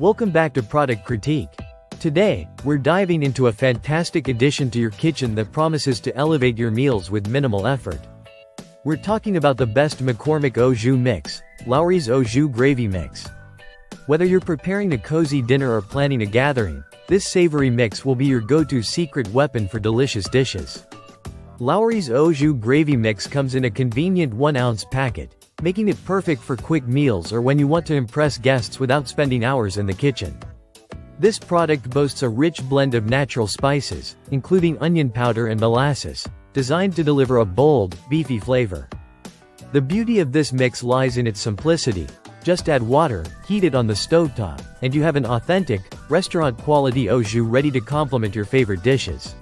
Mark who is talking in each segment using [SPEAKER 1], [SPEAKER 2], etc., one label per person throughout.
[SPEAKER 1] Welcome back to Product Critique. Today, we're diving into a fantastic addition to your kitchen that promises to elevate your meals with minimal effort. We're talking about the best McCormick AU Jus mix, Lawry's AU Jus Gravy Mix. Whether you're preparing a cozy dinner or planning a gathering, this savory mix will be your go-to secret weapon for delicious dishes. Lawry's AU Jus Gravy Mix comes in a convenient 1-ounce packet, making it perfect for quick meals or when you want to impress guests without spending hours in the kitchen. This product boasts a rich blend of natural spices, including onion powder and molasses, designed to deliver a bold, beefy flavor. The beauty of this mix lies in its simplicity. Just add water, heat it on the stovetop, and you have an authentic, restaurant-quality AU Jus ready to complement your favorite dishes.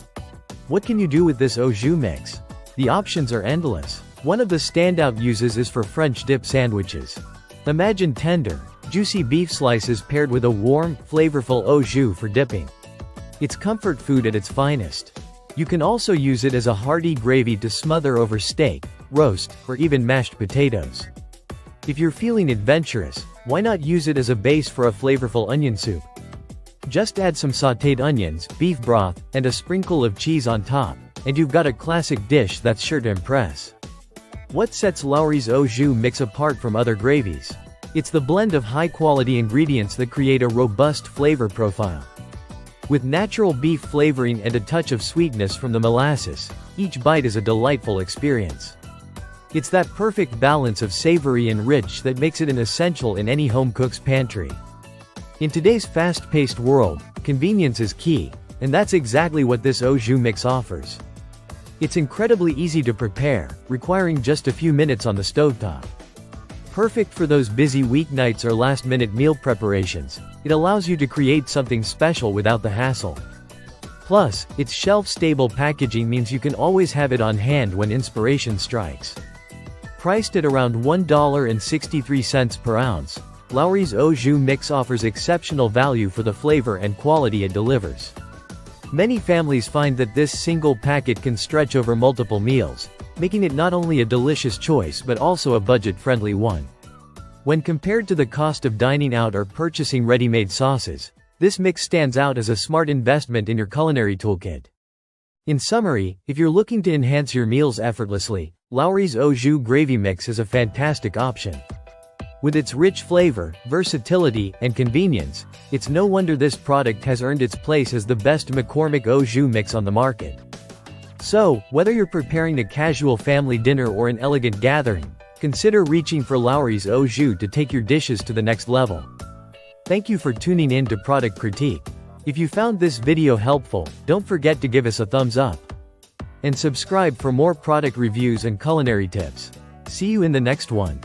[SPEAKER 1] What can you do with this AU Jus mix? The options are endless. One of the standout uses is for French dip sandwiches. Imagine tender, juicy beef slices paired with a warm, flavorful AU Jus for dipping. It's comfort food at its finest. You can also use it as a hearty gravy to smother over steak, roast, or even mashed potatoes. If you're feeling adventurous, why not use it as a base for a flavorful onion soup? Just add some sautéed onions, beef broth, and a sprinkle of cheese on top, and you've got a classic dish that's sure to impress. What sets Lawry's AU Jus mix apart from other gravies? It's the blend of high-quality ingredients that create a robust flavor profile. With natural beef flavoring and a touch of sweetness from the molasses, each bite is a delightful experience. It's that perfect balance of savory and rich that makes it an essential in any home cook's pantry. In today's fast-paced world, convenience is key, and that's exactly what this AU Jus mix offers. It's incredibly easy to prepare, requiring just a few minutes on the stovetop. Perfect for those busy weeknights or last-minute meal preparations, it allows you to create something special without the hassle. Plus, its shelf-stable packaging means you can always have it on hand when inspiration strikes. Priced at around $1.63 per ounce, Lawry's AU Jus mix offers exceptional value for the flavor and quality it delivers. Many families find that this single packet can stretch over multiple meals, making it not only a delicious choice but also a budget-friendly one. When compared to the cost of dining out or purchasing ready-made sauces, this mix stands out as a smart investment in your culinary toolkit. In summary, if you're looking to enhance your meals effortlessly, Lawry's AU Jus Gravy Mix is a fantastic option. With its rich flavor, versatility, and convenience, it's no wonder this product has earned its place as the best McCormick AU Jus mix on the market. So, whether you're preparing a casual family dinner or an elegant gathering, consider reaching for Lawry's AU Jus to take your dishes to the next level. Thank you for tuning in to Product Critique. If you found this video helpful, don't forget to give us a thumbs up. And subscribe for more product reviews and culinary tips. See you in the next one.